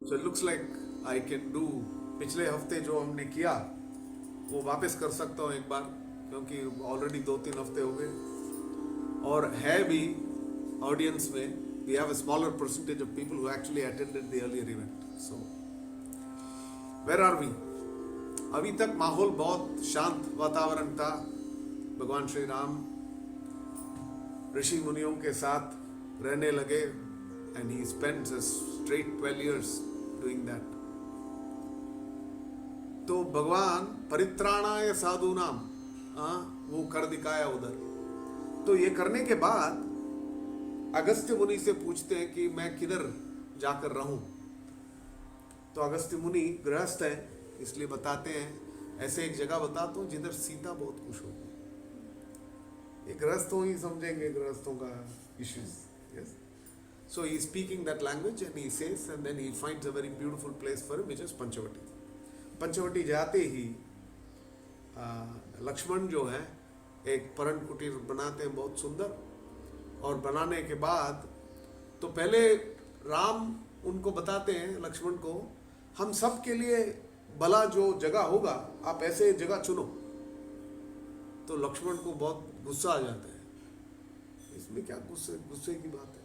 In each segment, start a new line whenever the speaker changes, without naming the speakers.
So it looks like I can do पिछले हफ्ते जो हमने किया वो वापस कर सकता हूँ एक बार, क्योंकि ऑलरेडी 2-3 हफ्ते हो गए और है भी ऑडियंस में. We have a smaller percentage of people who actually attended the earlier event. So where are we? अभी तक माहौल बहुत शांत वातावरण था. भगवान श्री राम ऋषि मुनियों के साथ रहने लगे and he spends a straight 12 years doing that. तो भगवान परित्राणाय साधूनाम वो कर दिखाया उधर. तो ये करने के बाद अगस्त्य मुनि से पूछते हैं कि मैं किधर जाकर रहूं. तो अगस्त्य मुनि गृहस्थ हैं, इसलिए बताते हैं ऐसे एक जगह बताता हूं जिधर सीता बहुत खुश होगी. ये गृहस्थों ही समझेंगे गृहस्थों का issues. Yes. So he is speaking that language and he says, and then he finds a very beautiful place for him, which is Panchavati. Panchavati जाते ही लक्ष्मण जो है एक परण कुटीर बनाते हैं बहुत सुंदर. और बनाने के बाद तो पहले राम उनको बताते हैं लक्ष्मण को, हम सब के लिए भला जो जगह होगा आप ऐसे जगह चुनो. तो लक्ष्मण को बहुत गुस्सा आ जाता है. इसमें क्या गुस्से की बात है?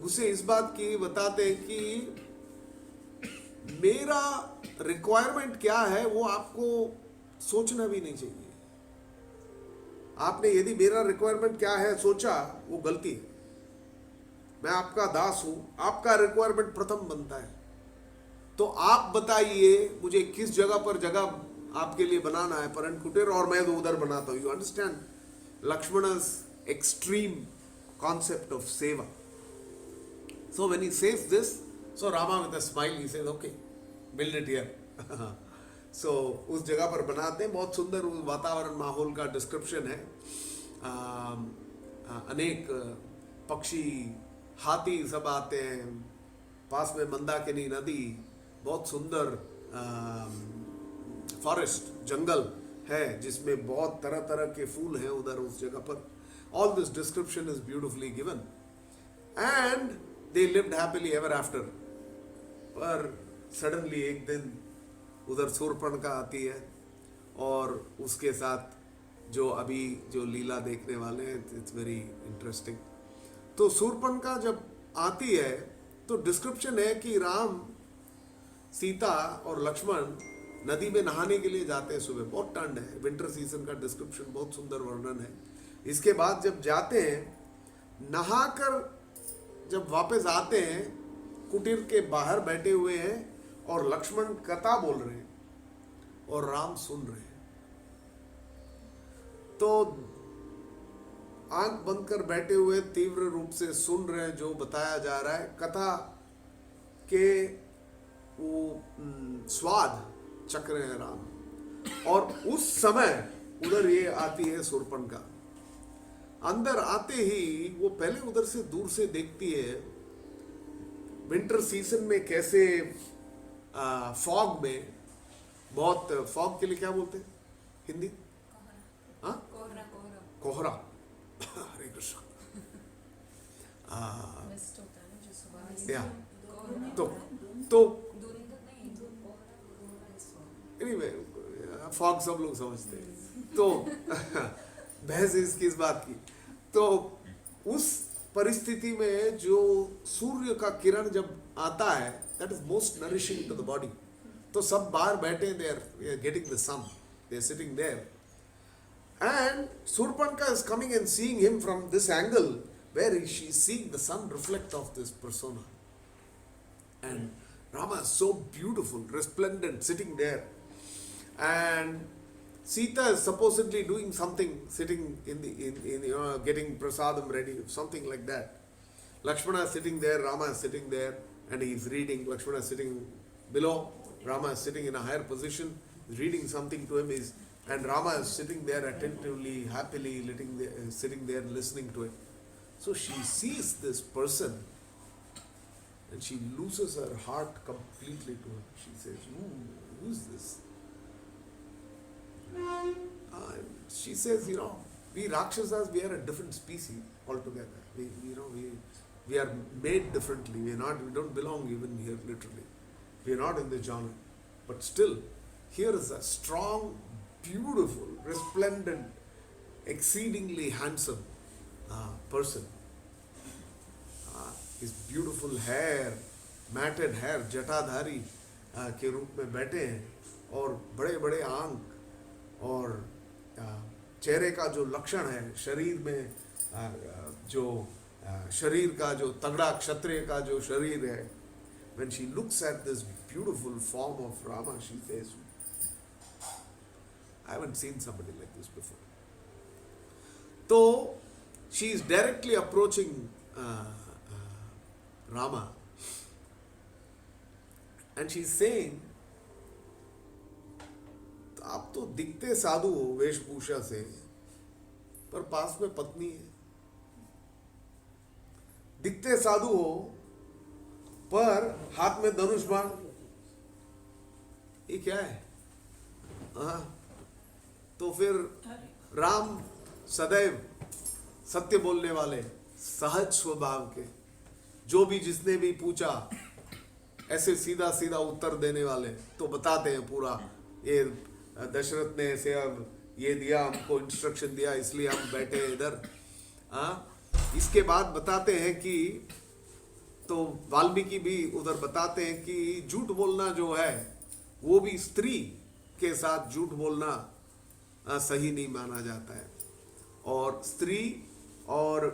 गुस्से इस बात की बताते हैं कि मेरा रिक्वायरमेंट क्या है वो आपको सोचना भी नहीं चाहिए. आपने यदि मेरा रिक्वायरमेंट क्या है सोचा वो गलती है. मैं आपका दास हूं, आपका रिक्वायरमेंट प्रथम बनता है. तो आप बताइए मुझे किस जगह पर जगह आपके लिए बनाना है परण कुटीर, और मैं तो उधर बनाता हूं. You understand Lakshman's extreme concept of सेवा. So when he says this, so Rama with a smile he says, okay, build it here. So उस जगह पर बनाते हैं. बहुत सुंदर वातावरण माहौल का डिस्क्रिप्शन है. अनेक पक्षी हाथी सब आते हैं. पास में मंदाकिनी नदी, बहुत सुंदर फॉरेस्ट जंगल है जिसमें बहुत तरह तरह के फूल हैं उधर उस जगह पर. All this description is beautifully given. And they lived happily ever after. पर सडनली एक दिन उधर शूर्पणखा आती है और उसके साथ जो अभी जो लीला देखने वाले हैं, इट्स वेरी इंटरेस्टिंग. तो शूर्पणखा जब आती है तो डिस्क्रिप्शन है कि राम सीता और लक्ष्मण नदी में नहाने के लिए जाते हैं. सुबह बहुत ठंड है, विंटर सीजन का डिस्क्रिप्शन, बहुत सुंदर वर्णन है. इसके बाद जब जाते हैं नहाकर जब वापस आते हैं कुटीर के बाहर बैठे हुए हैं और लक्ष्मण कथा बोल रहे हैं और राम सुन रहे हैं. तो आंख बंद कर बैठे हुए तीव्र रूप से सुन रहे हैं जो बताया जा रहा है. कथा के वो स्वाद चख रहे हैं राम. और उस समय उधर ये आती है शूर्पणखा. अंदर आते ही वो पहले उधर से दूर से देखती है विंटर सीजन में कैसे फॉग में, बहुत फॉग के लिए क्या बोलते हैं हिंदी? हाँ, कोहरा. हरे कृष्ण. या तो एनीवे फॉग सब लोग समझते हैं. तो बहस इसकी इस बात की. तो उस परिस्थिति में जो सूर्य का किरण जब आता है, that is most nourishing to the body. तो सब बाहर बैठे, they are getting the sun, they are sitting there. And Shurpanakha is coming and seeing him from this angle where she is seeing the sun reflect off this persona. And Rama is so beautiful, resplendent, sitting there. And Sita is supposedly doing something, sitting in getting prasadam ready, something like that. Lakshmana is sitting there, Rama is sitting there, and he is reading. Lakshmana is sitting below, Rama is sitting in a higher position, reading something to him, and Rama is sitting there attentively, happily, sitting there listening to it. So she sees this person, and she loses her heart completely to him. She says, who is this? She says, we Rakshasas, we are a different species altogether. We are made differently. We don't belong even here literally. We are not in the genre. But still, here is a strong, beautiful, resplendent, exceedingly handsome person. His beautiful hair, matted hair, जटाधारी के रूप में बैठे हैं, और बड़े बड़े आंख, और चेहरे का जो लक्षण है, शरीर में जो शरीर का जो तगड़ा क्षत्रिय का जो शरीर है, when she looks at this beautiful form of Rama, she says, I haven't seen somebody like this before. So she is directly approaching Rama, and she's saying, आप तो दिखते साधु हो वेशभूषा से, पर पास में पत्नी है। दिखते साधु हो, पर हाथ में धनुष बाण, ये क्या है? तो फिर राम सदैव सत्य बोलने वाले, सहज स्वभाव के, जो भी जिसने भी पूछा ऐसे सीधा सीधा उत्तर देने वाले, तो बताते हैं पूरा, ये दशरथ ने ऐसे अब ये दिया, हमको इंस्ट्रक्शन दिया, इसलिए हम बैठे इधर। इसके बाद बताते हैं कि, तो वाल्मीकि भी उधर बताते हैं कि झूठ बोलना जो है, वो भी स्त्री के साथ झूठ बोलना सही नहीं माना जाता है। और स्त्री और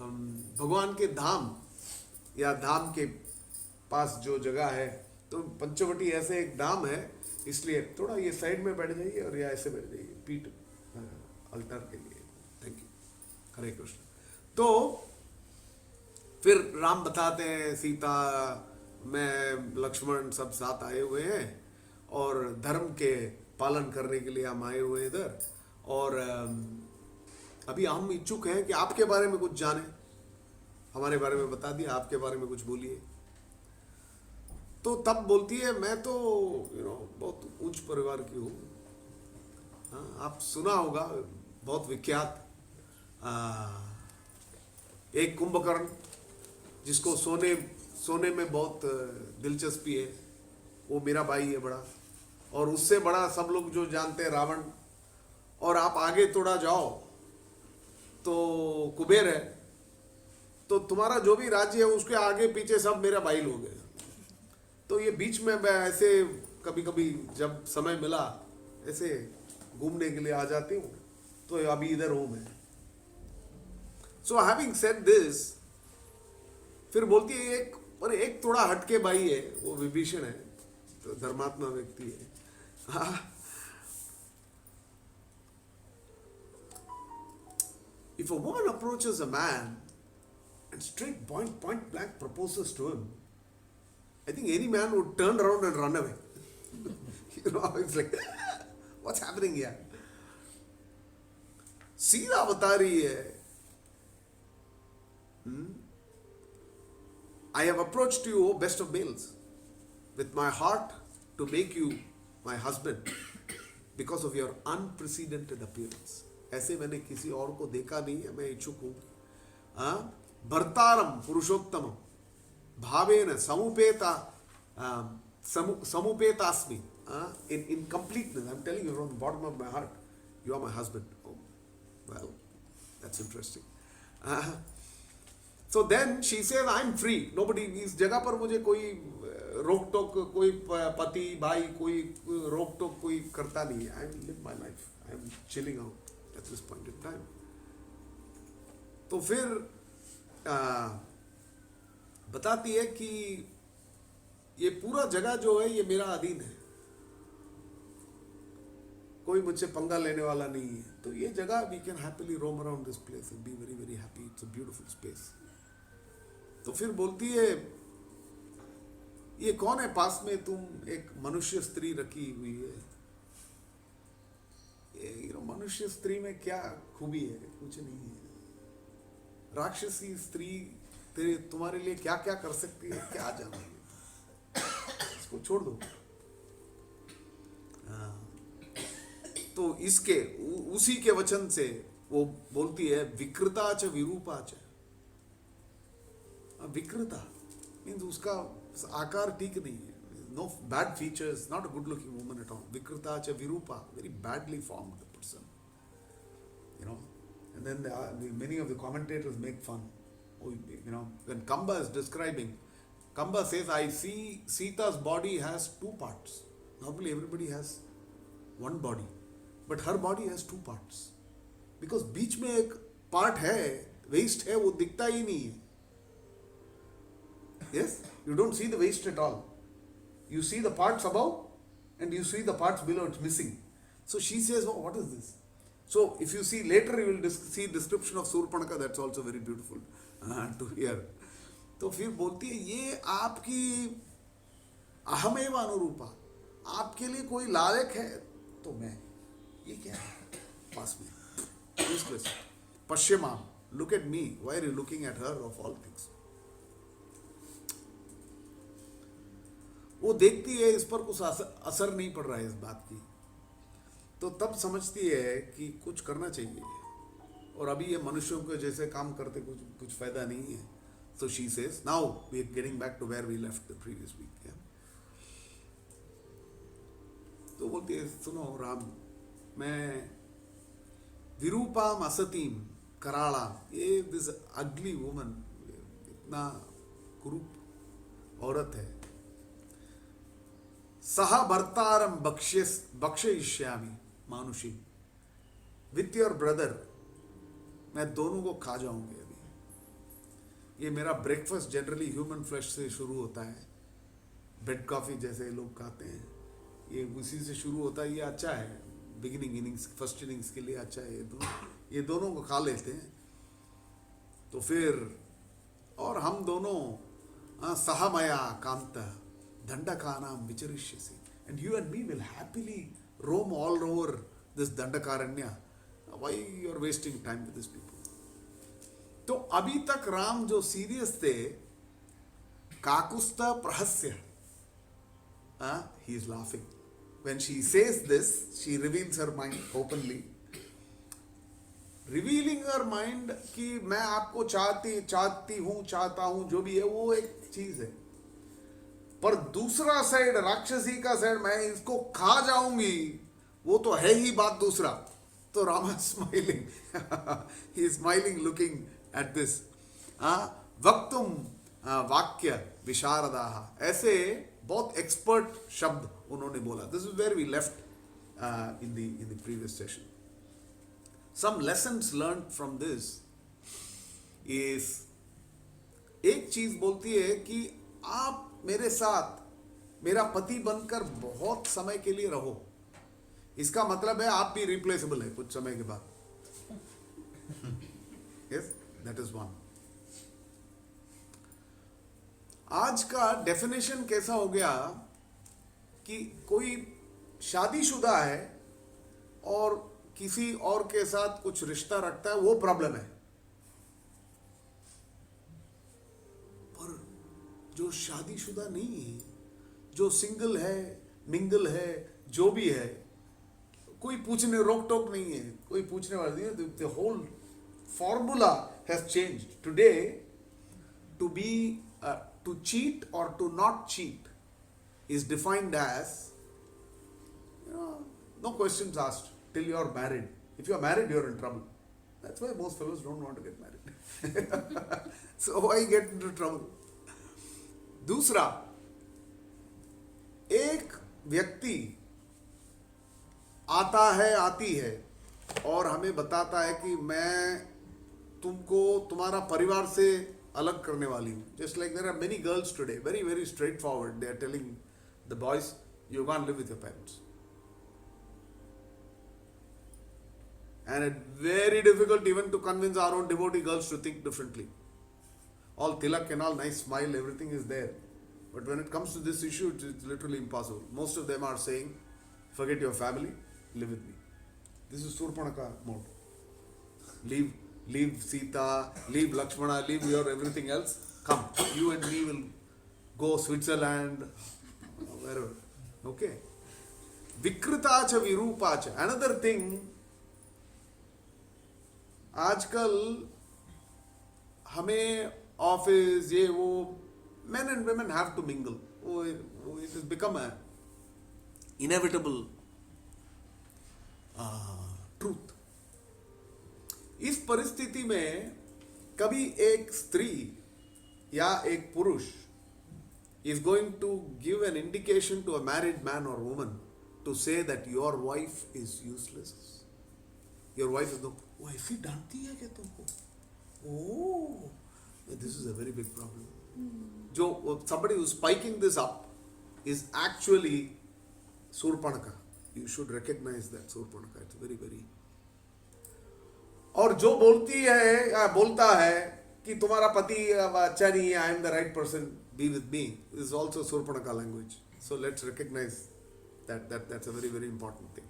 भगवान के धाम या धाम के पास जो जगह है, तो पंचवटी ऐसे एक धाम है, इसलिए थोड़ा ये साइड में बैठ जाइए और या ऐसे बैठ जाइए, पीठ अल्टर के लिए। थैंक यू, हरे कृष्ण। तो फिर राम बताते हैं, सीता मैं लक्ष्मण सब साथ आए हुए हैं, और धर्म के पालन करने के लिए हम आए हुए हैं इधर, और अभी हम इच्छुक हैं कि आपके बारे में कुछ जाने, हमारे बारे में बता दिया, आपके बारे में कुछ बोलिए। तो तब बोलती है, मैं तो बहुत उच्च परिवार की हूँ। आप सुना होगा, बहुत विख्यात एक कुंभकर्ण, जिसको सोने में बहुत दिलचस्पी है, वो मेरा भाई है बड़ा, और उससे बड़ा सब लोग जो जानते हैं रावण। और आप आगे थोड़ा जाओ तो कुबेर है, तो तुम्हारा जो भी राज्य है उसके आगे पीछे सब मेरा भाई लोग हैं। तो ये बीच में मैं ऐसे कभी कभी जब समय मिला ऐसे घूमने के लिए आ जाती हूँ, तो अभी इधर हूँ मैं। सो हैविंग सेड दिस, फिर बोलती है एक थोड़ा हटके भाई है, वो विभीषण है, तो धर्मात्मा व्यक्ति है। If a woman approaches a man and straight point blank proposes to him, I think any man would turn around and run away. It's like, what's happening here? सीधा बता रही है, I have approached you, O best of males, with my heart to make you my husband because of your unprecedented appearance. ऐसे मैंने किसी और को देखा नहीं है, मैं इच्छुक हूँ। भर्तारम पुरुषोत्तम भावेन समुपेतास्मि, in completeness. I'm telling you from the bottom of my heart, you are my husband. Oh, well, that's interesting. So then she says, I'm free. Nobody, इस जगह पर मुझे कोई रोक टोक, कोई पति भाई कोई रोक टोक कोई करता नहीं है. I live my life. I'm chilling out at this point in time. तो फिर बताती है कि ये पूरा जगह जो है ये मेरा अधीन है, कोई मुझसे पंगा लेने वाला नहीं है. तो ये जगह we can happily roam around this place and be very very happy. It's a beautiful space. तो फिर बोलती है, ये कौन है पास में, तुम एक मनुष्य स्त्री रखी हुई है. मनुष्य स्त्री में क्या खूबी है, कुछ नहीं है. राक्षसी स्त्री तुम्हारे लिए क्या क्या कर सकती है, क्या जाने, इसको छोड़ दो. तो इसके उसी के वचन से वो बोलती है, विकृता च विरूपा च. विकृता मीन्स उसका आकार ठीक नहीं है, no bad features, not a good looking woman at all. विकृता च विरूपा, very badly formed person, you know. And then many of the commentators make fun. Oh, you know, when Kamba is describing, Kamba says, I see Sita's body has two parts. Normally everybody has one body, but her body has two parts. Because बीच में एक part है, waist है, वो दिखता ही नहीं है. Yes? You don't see the waist at all. You see the parts above and you see the parts below, it's missing. So she says, oh, what is this? So if you see later, you will see description of Surpanaka, that's also very beautiful to hear. तो फिर बोलती है ये आपकी अहमेव अनुरूपा, आपके लिए कोई लायक है तो मैं, ये क्या है पास में, useless. पश्चिमा, look at me, why are you looking at her of all things? वो देखती है इस पर कुछ असर नहीं पड़ रहा है इस बात की, तो तब समझती है कि कुछ करना चाहिए, और अभी ये मनुष्यों के जैसे काम करते कुछ फायदा नहीं है. So she says, now we are getting back to where we left the previous week. Yeah? तो बोलती है सुनो राम, मैं विरूपाम असतीम कराला, ये दिस अगली वुमन, इतना कुरूप औरत है, सहा भर्तारम बक्षयिष्यामि मानुषी, विथ योर ब्रदर मैं दोनों को खा जाऊंगी. अभी ये मेरा ब्रेकफास्ट जनरली ह्यूमन फ्लैश से शुरू होता है, ब्रेड कॉफी जैसे लोग खाते हैं, ये उसी से शुरू होता है. ये अच्छा है, बिगिनिंग इनिंग्स, फर्स्ट इनिंग्स के लिए अच्छा है. ये दोनों को खा लेते हैं. तो फिर और हम दोनों सहमया Kant दंडकानाम विचरिष्यसि, and you and me will happily roam all over this Dandakaranya. Why you are wasting time with these people? तो अभी तक राम जो सीरियस थे, काकुस्ता प्रहस्य, he is laughing. When she says this, she reveals her mind openly. Revealing her mind कि मैं आपको चाहता हूँ, जो भी है वो एक चीज है, पर दूसरा साइड, राक्षसी का साइड, मैं इसको खा जाऊंगी, वो तो है ही बात दूसरा. तो Ram smiling, he is smiling looking at this. वक्तुम वाक्य विशारदा, ऐसे बहुत एक्सपर्ट शब्द उन्होंने बोला. This is where we left in the previous session. Some lessons learn from this is, एक चीज बोलती है कि आप मेरे साथ मेरा पति बनकर बहुत समय के लिए रहो. इसका मतलब है आप भी रिप्लेसेबल है कुछ समय के बाद. Yes, that is one. आज का डेफिनेशन कैसा हो गया कि कोई शादीशुदा है और किसी और के साथ कुछ रिश्ता रखता है, वो प्रॉब्लम है. पर जो शादीशुदा नहीं है, जो सिंगल है, मिंगल है, जो भी है, कोई पूछने रोक टोक नहीं है, कोई पूछने वाला नहीं है. The whole formula has changed today. To be to cheat और to not cheat is defined as, no questions asked till you are married. If you are married, you are in trouble. That's why most fellows don't want to get married. So why get into trouble? दूसरा, एक व्यक्ति आता है, आती है और हमें बताता है कि मैं तुमको तुम्हारा परिवार से अलग करने वाली हूँ. Just like there are many girls today, very very straightforward. They are telling the boys, you can't live with your parents. And it's very difficult even to convince our own devotee girls to think differently. All tilak and all nice smile, everything is there. But when it comes to this issue, it's literally impossible. Most of them are saying, forget your family, live with me. This is Surpanaka mode. Leave Sita, leave Lakshmana, leave your everything else. Come, you and me will go Switzerland, wherever. Okay. Vikritacha virupacha. Another thing, आजकल हमें office ये वो, men and women have to mingle. It has become a inevitable truth. इस परिस्थिति में कभी एक स्त्री या एक पुरुष is going to give an indication to a married man or woman to say that your wife is useless. Your wife is no, वो ऐसी डांटती है क्या तुमको? Oh, this is a very big problem. जो somebody who's spiking this up is actually Surpanaka. You should recognize that Surpanaka. It's very, very. और जो बोलती है या बोलता है कि तुम्हारा पति अच्छा नहीं है, I am the right person, be with me, is also Surpanaka language. So let's recognize that's a very, very important thing.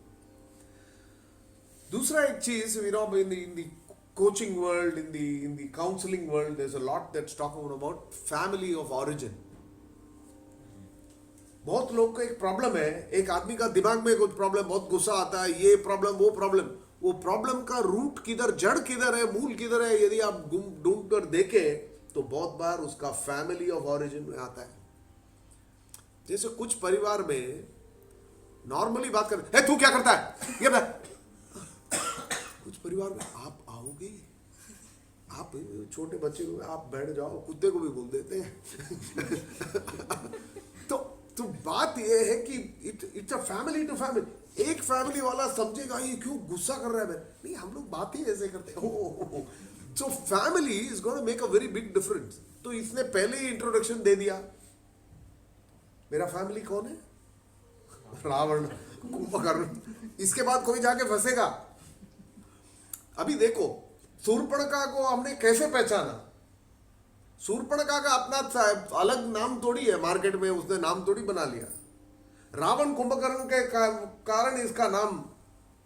दूसरा एक चीज, you know, in the coaching world, in the counseling world, there's a lot that's talking about family of origin. बहुत लोग का एक problem है, एक आदमी का दिमाग में कुछ प्रॉब्लम, बहुत गुस्सा आता है, ये प्रॉब्लम वो प्रॉब्लम का रूट किधर, जड़ किधर है, मूल किधर है, यदि आप ढूंढ कर देखें तो बहुत बार उसका फैमिली ऑफ ऑरिजिन में आता है. जैसे कुछ परिवार में नॉर्मली बात करते हैं, तू क्या करता है, ये कुछ परिवार में आप आओगे, आप छोटे बच्चे को आप बैठ जाओ, कुत्ते को भी बोल देते हैं. तो बात ये है कि it's a family to family. एक फैमिली वाला समझेगा ये क्यों गुस्सा कर रहा है, नहीं हम लोग बात ही ऐसे करते हैं. So family is gonna make a very big difference. तो इसने पहले ही इंट्रोडक्शन दे दिया, मेरा फैमिली कौन है, रावण, कुंभकर्ण. इसके बाद कोई जाके फंसेगा. अभी देखो शूर्पणखा को हमने कैसे पहचाना. शूर्पणखा का अपना अलग नाम थोड़ी है, मार्केट में उसने नाम थोड़ी बना लिया. रावण कुंभकर्ण के कारण इसका नाम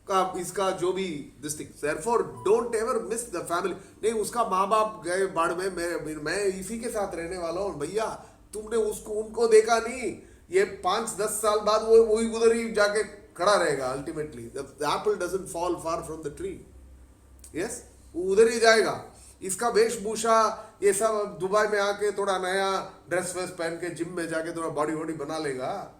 का, इसका जो भी this thing. Therefore don't ever miss the family. नहीं, उसका माँ बाप गए बाढ़ में, मैं इसी के साथ रहने वाला हूँ. भैया तुमने उनको देखा नहीं, ये 5-10 साल बाद वो उधर ही जाके खड़ा रहेगा. Ultimately the Apple doesn't fall far from the tree. Yes, वो उधर ही जाएगा. इसका वेशभूषा ये सब दुबई में आके थोड़ा नया ड्रेस वेस पहन के जिम में जाके थोड़ा बॉडी वॉडी बना लेगा.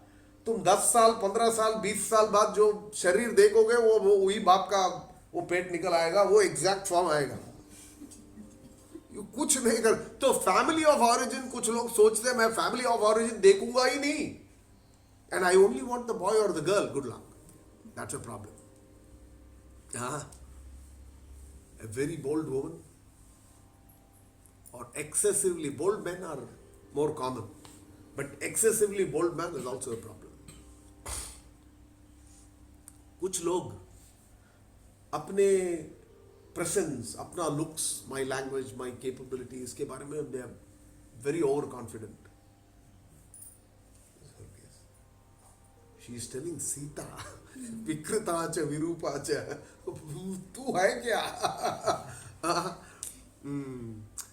तुम 10 साल 15 साल 20 साल बाद जो शरीर देखोगे वो वही बाप का वो पेट निकल आएगा, वो एग्जैक्ट फॉर्म आएगा. कुछ नहीं कर. तो फैमिली ऑफ ऑरिजिन, कुछ लोग सोचते हैं मैं फैमिली ऑफ ऑरिजिन देखूंगा ही नहीं, and I only want the boy और the girl. Good luck, that's a problem. A very bold woman or excessively bold men are more common, but excessively bold man is also a problem. कुछ लोग अपने presence, अपना looks, my language, my capability, इसके बारे में they are very over confident. She is telling Sita विकृता च विरूपा च, तू है क्या.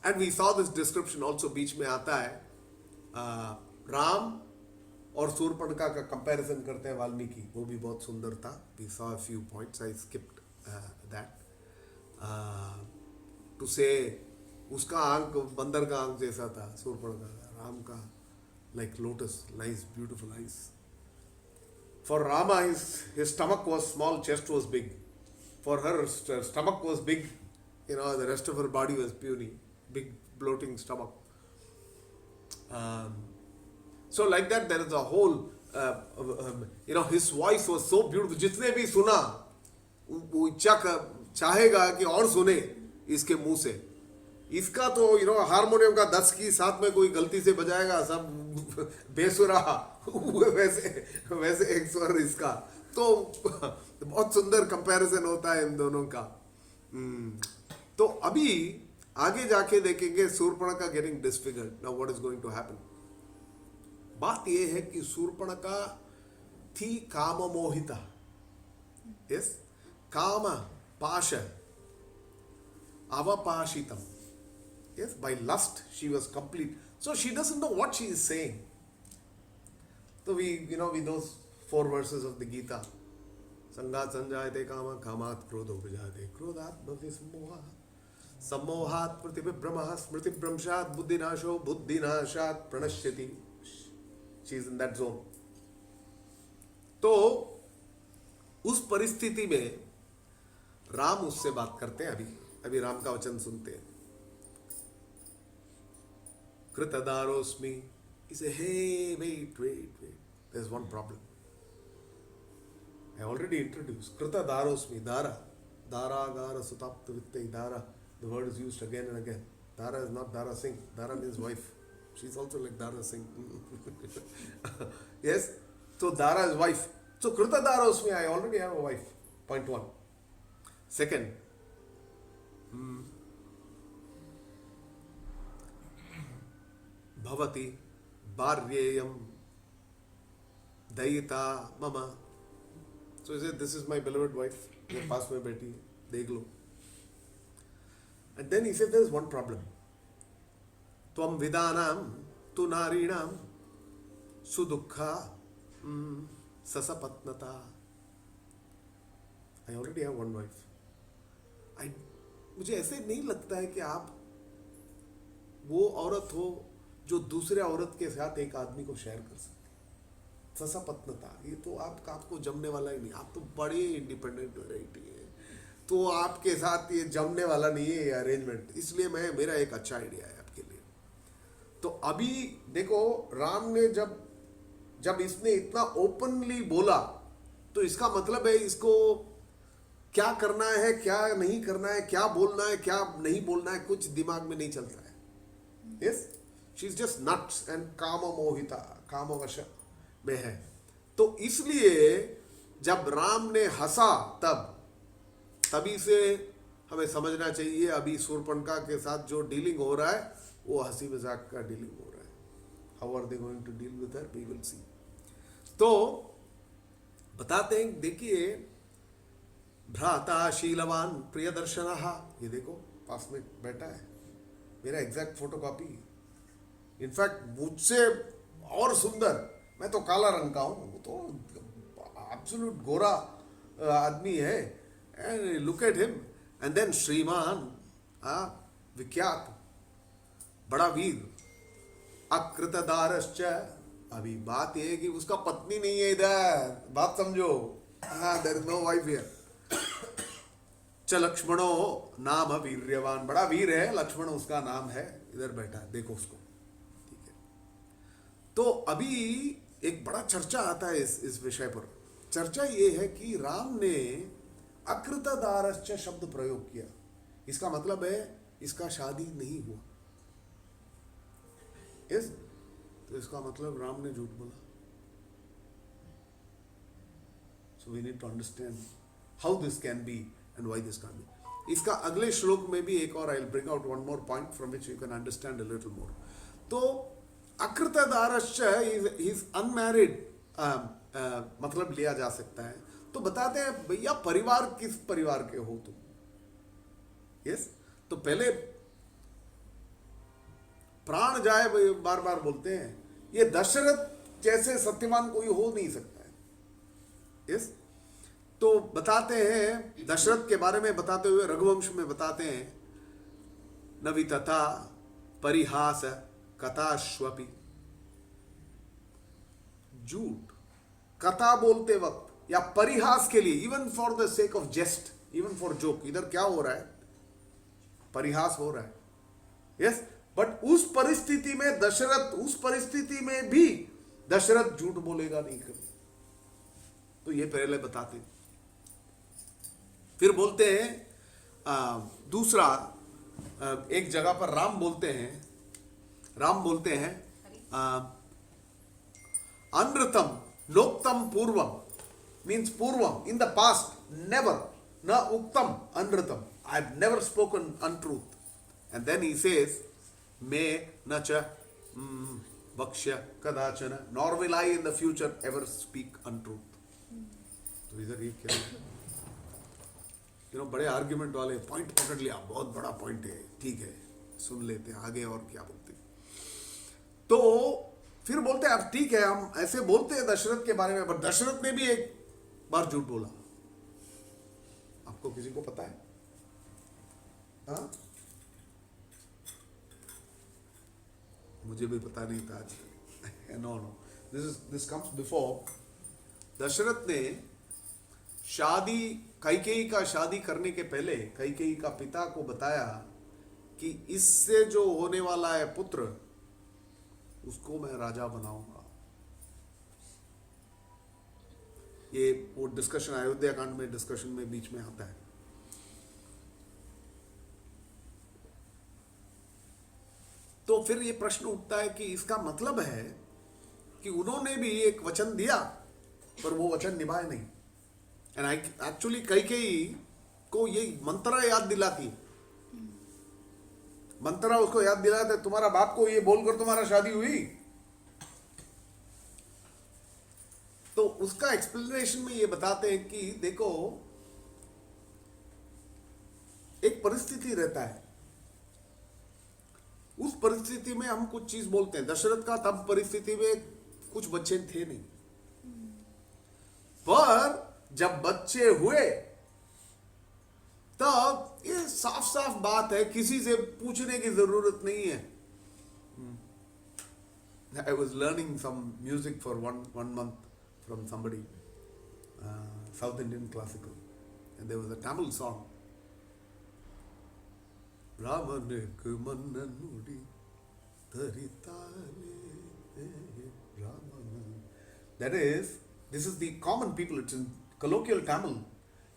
And we saw this description also. बीच में आता है राम और शूर्पणखा का कंपैरिजन करते हैं वाल्मीकि, वो भी बहुत सुंदर था. We saw a few points, I skipped that to say. उसका आंख बंदर का आंख जैसा था शूर्पणखा का, राम का like lotus, nice beautiful eyes. For Rama, his stomach was small, chest was big. For her, stomach was big, you know, the rest of her body was puny, big bloating stomach. So like that, there is a whole, you know, his voice was so beautiful. जितने भी सुना, वो इच्छा चाहेगा कि और सुने इसके मुंह से. इसका तो यू नो हारमोनियम का 10 की साथ में कोई गलती से बजाएगा, सब बेसुरा, वैसे एक स्वर इसका. तो बहुत सुंदर कंपैरिजन होता है इन दोनों का. तो अभी आगे जाके देखेंगे Shurpanakha getting disfigured. Now what is going to happen. बात यह है कि शूर्पणखा थी काम मोहिता. यस, काम पाश avapashitam. Yes, by lust she was complete. So she doesn't know what she is saying. So we those 4 verses of the Gita. Sangat sanjayate kama, kamat krodho bhujayate, krodhat bhavis moha. सम्मोहात् प्रतिविभ्रमः स्मृतिभ्रंशात् बुद्धिनाशो बुद्धिनाशात् प्रणश्यति. She is in that zone. तो उस परिस्थिति में राम उससे बात करते हैं. अभी राम का वचन सुनते हैं. कृतदारोस्मि. He said, hey, wait. There's one problem. I already introduced. Kritadarosmi, Dara. Dara, Gara, Sutapta, Vittai, Dara. The word is used again and again. Dara is not Dara Singh. Dara means wife. She's also like Dara Singh. Yes? So Dara is wife. So Kritadarosmi, I already have a wife. Point one. Second, Bhavati, Baryeyam, Dayita, Mama. So he said, this is my beloved wife. Ye paas mein beti, dekh lo. And then he said, there is one problem. Tvam vidanam, tu narinam, sudukha, sasapatnata. I already have one wife. मुझे ऐसे नहीं लगता है कि आप वो औरत हो जो दूसरे औरत के साथ एक आदमी को शेयर कर सकते. ससापत्नता, ये तो आपको जमने वाला ही नहीं. आप तो बड़े इंडिपेंडेंट वैरायटी है, तो आपके साथ ये जमने वाला नहीं है ये अरेंजमेंट. इसलिए मेरा एक अच्छा आइडिया है आपके लिए. तो अभी देखो, राम ने जब इसने इतना ओपनली बोला, तो इसका मतलब है इसको क्या करना है, क्या नहीं करना है, क्या बोलना है, क्या नहीं बोलना है, कुछ दिमाग में नहीं चलता है. Yes, she is just nuts and काम मोहिता, कामवश में है. तो इसलिए जब राम ने हंसा तभी से हमें समझना चाहिए अभी शूर्पणखा के साथ जो डीलिंग हो रहा है वो हंसी मजाक का डीलिंग हो रहा है. How are they going to deal with her, we will see. तो बताते हैं, देखिए, भ्राता शीलवान प्रियदर्शनः. ये देखो पास में बैठा है, मेरा एग्जैक्ट फोटोकॉपी. इनफैक्ट मुझसे और सुंदर. मैं तो काला रंग का हूं, वो तो एब्सोल्यूट गोरा आदमी है. And look at him. And then श्रीमान, विख्यात, बड़ा वीर, अकृतदारश्च. अभी बात यह है कि उसका पत्नी नहीं है इधर, बात समझो. There is no wife here. च लक्ष्मणो नाम वीर्यवान, बड़ा वीर है लक्ष्मण, उसका नाम है. इधर बैठा है, देखो उसको. ठीक है. तो अभी एक बड़ा चर्चा आता है इस विषय पर. चर्चा ये है कि राम ने अकृतदारश्च शब्द प्रयोग किया. इसका मतलब है इसका शादी नहीं हुआ. यस, तो इसका मतलब राम ने झूठ बोला. So we need to understand how this can be and why this can't be. इसका अगले श्लोक में भी एक और, I'll bring out one more point from which you can understand a little more. तो अकृतदारश्च is unmarried मतलब लिया जा सकता है. तो बताते हैं भैया परिवार किस परिवार के हो तुम. यस, तो पहले प्राण जाए बार बार बोलते हैं. ये दशरथ जैसे सत्यवान कोई हो नहीं सकता है. यस, तो बताते हैं दशरथ के बारे में बताते हुए रघुवंश में बताते हैं, नवि तथा परिहास कथाश्वपि. झूठ कथा बोलते वक्त या परिहास के लिए, even for the sake of jest, even for joke, इधर क्या हो रहा है, परिहास हो रहा है. यस, बट उस परिस्थिति में दशरथ, उस परिस्थिति में भी दशरथ झूठ बोलेगा नहीं कभी. तो ये पहले बताते हैं. फिर बोलते हैं दूसरा, एक जगह पर राम बोलते हैं अनृतम नोक्तम पूर्वम, मीन्स पूर्वम, इन द पास्ट, नेवर, न उक्तम अनृतम, I have never spoken untruth. And then he says मे न च वक्ष्य कदाचन, nor will I in the future ever speak untruth. तो इधर ये क्या है, बड़े आर्ग्यूमेंट वाले पॉइंट पकड़ लिया, बहुत बड़ा पॉइंट है, ठीक है, सुन लेते हैं आगे और क्या बोलते हैं. तो फिर बोलते हैं अब ठीक है, हम ऐसे बोलते हैं दशरथ के बारे में, पर दशरथ ने भी एक बार झूठ बोला. आपको किसी को पता है? हाँ, मुझे भी पता नहीं था आज। No no, this comes before. Dasharath ने शादी, कैकेयी का शादी करने के पहले कैकेयी का पिता को बताया कि इससे जो होने वाला है पुत्र, उसको मैं राजा बनाऊंगा। ये वो डिस्कशन अयोध्या कांड में डिस्कशन में बीच में आता है। तो फिर ये प्रश्न उठता है कि इसका मतलब है कि उन्होंने भी एक वचन दिया पर वो वचन निभाए नहीं। एंड एक्चुअली कैकेयी को ये मंत्रा याद दिलाती, मंत्रा उसको याद दिलाते, तुम्हारा बाप को ये बोलकर तुम्हारा शादी हुई। तो उसका एक्सप्लेनेशन में ये बताते हैं कि देखो, एक परिस्थिति रहता है, उस परिस्थिति में हम कुछ चीज बोलते हैं। दशरथ का तब परिस्थिति में कुछ बच्चे थे नहीं, पर जब बच्चे हुए तब ये साफ साफ बात है, किसी से पूछने की जरूरत नहीं है। I was learning some music for one month from somebody, South Indian classical, and there was a Tamil song. Ramanek mannanudi tharitale Ramanan. This is the common people. It's in colloquial Tamil,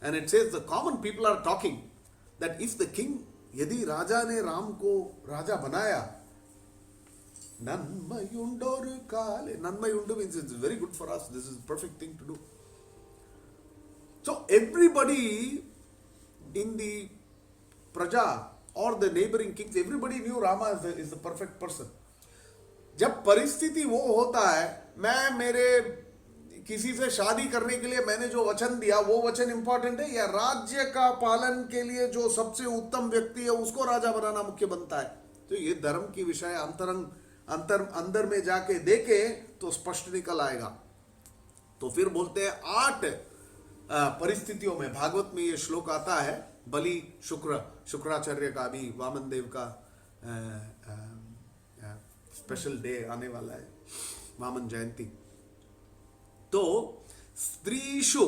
and it says the common people are talking that if the king, यदि राजा ने राम को राजा बनाया, नन्मयुंडोरु काले, नन्मयुंडु means it's very good for us. This is the perfect thing to do. So everybody in the Praja or the neighboring kings, everybody knew Rama is the perfect person. जब परिस्थिति वो होता है, मैं मेरे किसी से शादी करने के लिए मैंने जो वचन दिया वो वचन इंपॉर्टेंट है, या राज्य का पालन के लिए जो सबसे उत्तम व्यक्ति है उसको राजा बनाना मुख्य बनता है? तो ये धर्म की विषय अंदर में जाके देखे तो स्पष्ट निकल आएगा। तो फिर बोलते हैं 8 परिस्थितियों में, भागवत में ये श्लोक आता है। बलि शुक्राचार्य का भी, वामन देव का स्पेशल डे आने वाला है, वामन जयंती। तो स्त्रीषु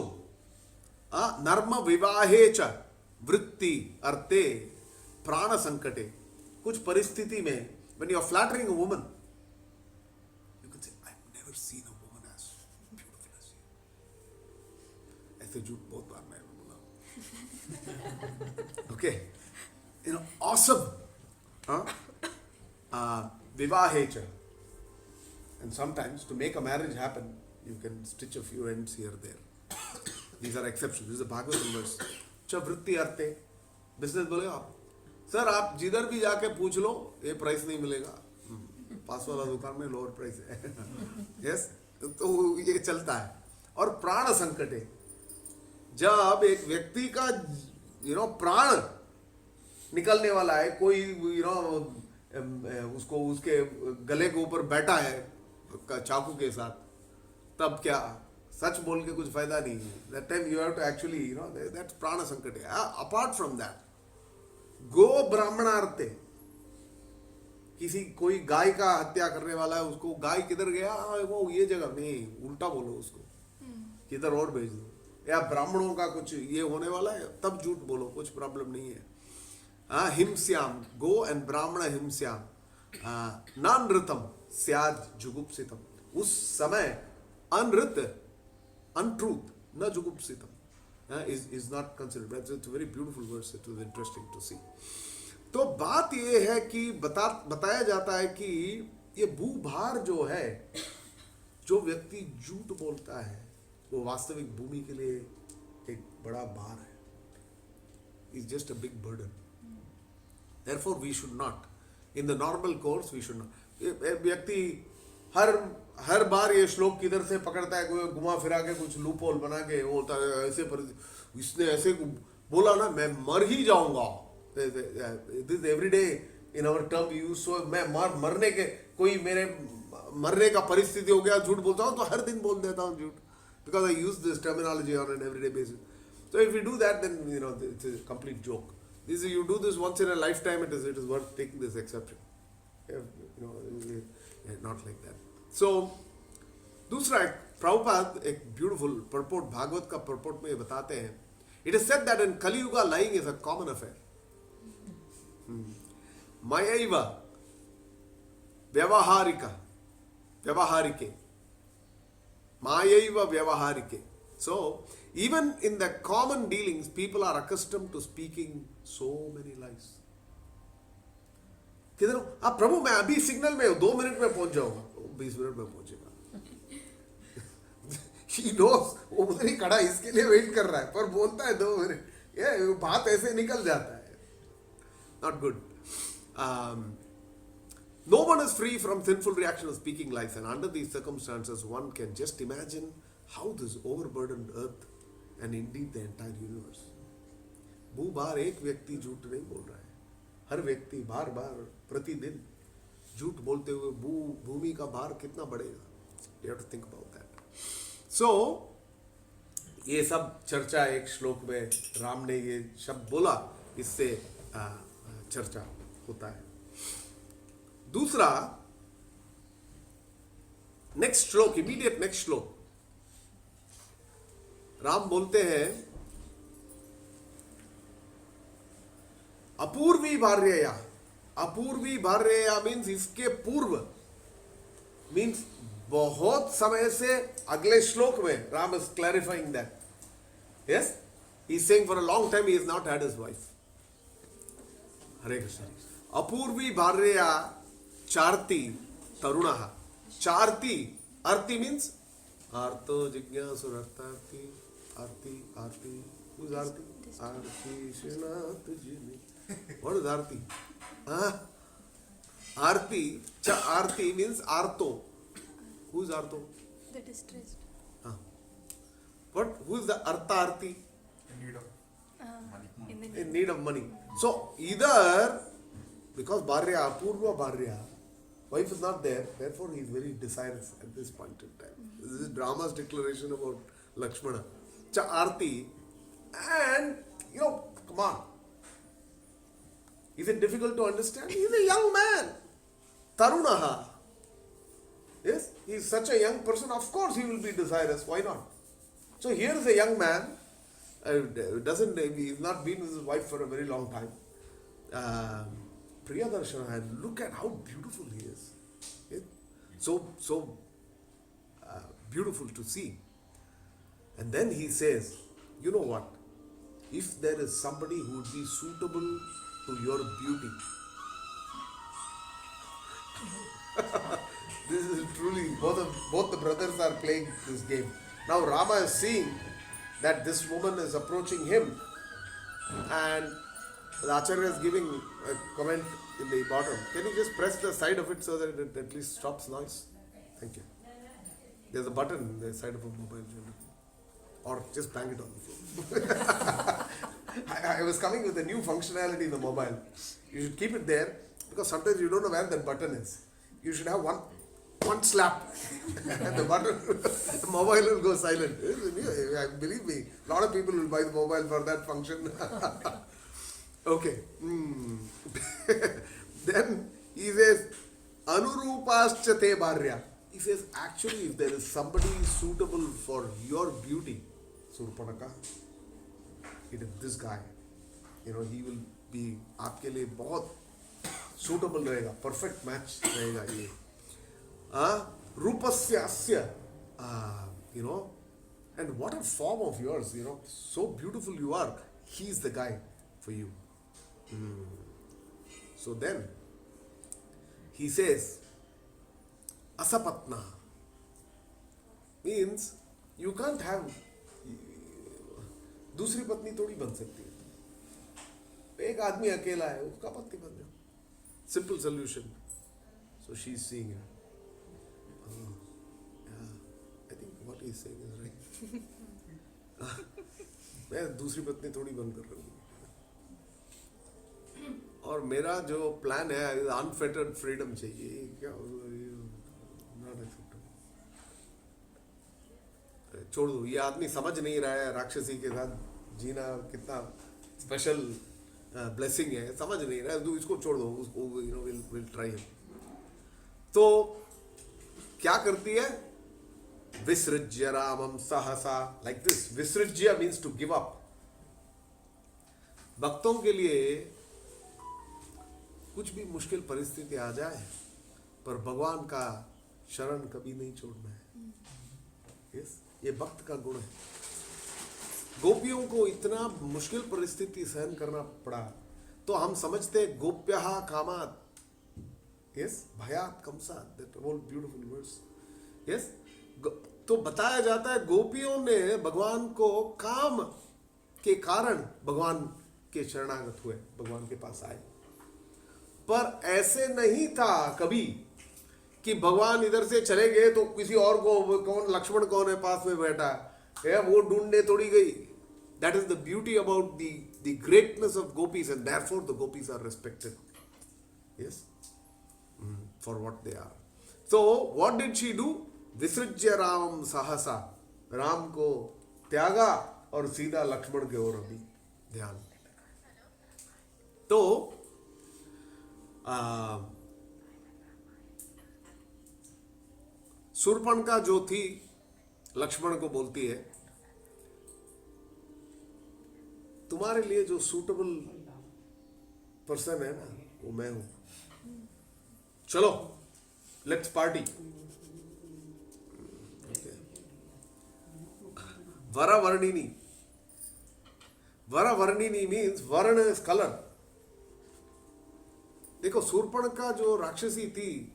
नर्म विवाहे च वृत्ति अर्थे प्राण संकटे, कुछ परिस्थिति में when you are flattering a woman, you can say, I've never seen a woman as beautiful as you. ऐसे झूठ बहुत बार मैंने बोला। Okay, awesome. Vivahe cha. And sometimes to make a marriage happen, you can stitch a few ends here there. These are exceptions. This is a Bhagavatam verse. Cha vritti arte. Business बोले आप, sir आप जिधर भी जाके पूछ लो ये price नहीं मिलेगा, पास वाला दुकान में लोअर प्राइस है। यस, तो ये चलता है। और प्राण संकट है, जब एक व्यक्ति का प्राण निकलने वाला है, कोई उसको उसके गले के ऊपर बैठा है चाकू के साथ, तब क्या सच बोल के कुछ फायदा नहीं है। That time you have to actually that's प्राण संकट है। अपार्ट फ्रॉम दैट, गो ब्राह्मणार्थे, कोई गाय का हत्या करने वाला है, उसको गाय किधर गया, वो ये जगह नहीं, उल्टा बोलो उसको, किधर और भेज दो। या ब्राह्मणों का कुछ ये होने वाला है, तब झूठ बोलो, कुछ प्रॉब्लम नहीं है। हिंस्याम, गो एंड ब्राह्मण हिंस्याम, नानृतम स्याद जुगुप्सितम, उस समय अनृत, अनट्रूथ, न जुगुप्सितम is not considered. It's a very beautiful verse. It was interesting to see. तो बात ये है कि बताया जाता है कि ये भूभार जो है, जो व्यक्ति झूठ बोलता है वो वास्तविक भूमि के लिए एक बड़ा भार है। It's just a big burden. Therefore we should not, in the normal course we should not. व्यक्ति हर बार ये श्लोक किधर से पकड़ता है, कोई घुमा फिरा के कुछ लूपहोल बना के वो होता है, ऐसे इसने ऐसे बोला ना मैं मर ही जाऊंगा। This everyday in our term use. So मैं मरने के, कोई मेरे मरने का परिस्थिति हो गया, झूठ बोलता हूँ तो हर दिन बोल देता हूँ झूठ, because I use this terminology on an everyday basis. So if you do that then it's a complete joke. This you do this once in a lifetime, it is worth taking this exception. not like that. So दूसरा एक प्रभुपाद एक beautiful purport Bhagavat का purport में बताते हैं, it is said that in Kaliyuga lying is a common affair. मयैव व्यवहारिके मायैव व्यवहारिके. So even in the common dealings people are accustomed to speaking so many lies. किधर हो आप? प्रभु मैं अभी सिग्नल में हूं, 2 मिनट में पहुंच जाऊंगा. 20 मिनट में पहुंचेगा. He knows वो उधर ही खड़ा इसके लिए वेट कर रहा है, पर बोलता है 2 मिनट. ये बात ऐसे निकल जाता है. Not good. No one is free from sinful reaction of speaking lies, and under these circumstances one can just imagine how this overburdened earth and indeed the entire universe. बार एक व्यक्ति झूठ नहीं बोल रहा है, हर व्यक्ति बार बार प्रतिदिन झूठ बोलते हुए भूमि का भार कितना बढ़ेगा. You have to think about that. So ये सब चर्चा एक श्लोक में राम ने ये शब्द बोला, इससे चर्चा होता है. दूसरा नेक्स्ट श्लोक, इमीडिएट नेक्स्ट श्लोक, राम बोलते हैं अपूर्वी भार्यया. अपूर्वी भार्यया मीन्स इसके पूर्व, मीन्स बहुत समय से. अगले श्लोक में Ram is clarifying that. Yes, he is saying for a long time he is not had his wife. Hare Krishna. अपूर्वी भार्यया चार्ति तरुणः. चार्ति, अर्ति मीन्स आर्तो जिज्ञासुरर्थार्थी. Aarti, Aarti, who is Aarti? आरती श्रीनाथ जी ने. What is Aarti? Aarti, Aarti means आर्तो. Who is आर्तो?
The distressed.
But who is the artharti?
In need of money.
In need of money. So either because Bharya, Apurva Bharya, wife is not there, therefore he is very desirous at this point in time. This is Rama's declaration about Lakshmana. Cha Arti, and come on. Is it difficult to understand? He is a young man. Tarunaha. Yes, he is such a young person, of course he will be desirous. Why not? So here is a young man, he's not been with his wife for a very long time. Priyadarshana, and look at how beautiful he is. Yes? So beautiful to see. And then he says, you know what? If there is somebody who would be suitable to your beauty, this is truly, both the brothers are playing this game. Now Rama is seeing that this woman is approaching him, and the Acharya is giving a comment in the bottom. Can you just press the side of it so that it at least stops noise? Thank you. There's a button in the side of a mobile generally. Or just bang it on the phone. I was coming with a new functionality in the mobile. You should keep it there because sometimes you don't know where that button is. You should have one slap and the button, the mobile will go silent. Believe me, a lot of people will buy the mobile for that function. Okay. Then he says, Anurupascha te bharya. He says, actually, if there is somebody suitable for your beauty, Surpanaka, it is this guy. He will be आपके लिए बहुत suitable रहेगा, perfect match रहेगा ये. Rupasya asya, and what a form of yours, so beautiful you are. He is the guy for you. So then he says, Asapatna means you can't have दूसरी पत्नी थोड़ी बन सकती है. एक आदमी अकेला है, उसका पत्नी बन जाओ. Simple solution. So she's seeing him. I think what he's saying is right. मैं दूसरी पत्नी थोड़ी बन कर रहा हूँ. और मेरा जो प्लान है अनफेटर्ड फ्रीडम चाहिए. क्या नॉट एक्सेप्टेबल. छोड़ दो, ये आदमी समझ नहीं रहा है राक्षसी के साथ जीना कितना स्पेशल ब्लेसिंग है, समझ नहीं रहा है. इसको छोड़ दो, उसको विल ट्राई. तो क्या करती है? विसृज्य रामम सहसा, लाइक दिस. विसृज्य मीन्स टू गिव अप. भक्तों के लिए कुछ भी मुश्किल परिस्थिति आ जाए, पर भगवान का शरण कभी नहीं छोड़ना है. यस, ये भक्त का गुण है. गोपियों को इतना मुश्किल परिस्थिति सहन करना पड़ा, तो हम समझते गोप्यः कामात्, यस, भयात् कंसात्, that all beautiful words. Yes, तो बताया जाता है गोपियों ने भगवान को काम के कारण भगवान के शरणागत हुए, भगवान के पास आए. पर ऐसे नहीं था कभी कि भगवान इधर से चले गए तो किसी और को, कौन लक्ष्मण कौन है पास में बैठा है, वो ढूंढने थोड़ी गई. That is the beauty about the greatness of gopis, and therefore the gopis are respected, yes, for what they are. So what did she do? विसृज्य रामम सहसा, राम को त्यागा और सीधा लक्ष्मण के ओर अभी ध्यान. तो शूर्पणखा जो थी, लक्ष्मण को बोलती है, तुम्हारे लिए जो सूटेबल पर्सन है ना, वो मैं हूं. चलो लेट्स पार्टी. वरवर्णिनी. वरवर्णिनी मीन्स वर्ण इज कलर. देखो, शूर्पणखा जो राक्षसी थी,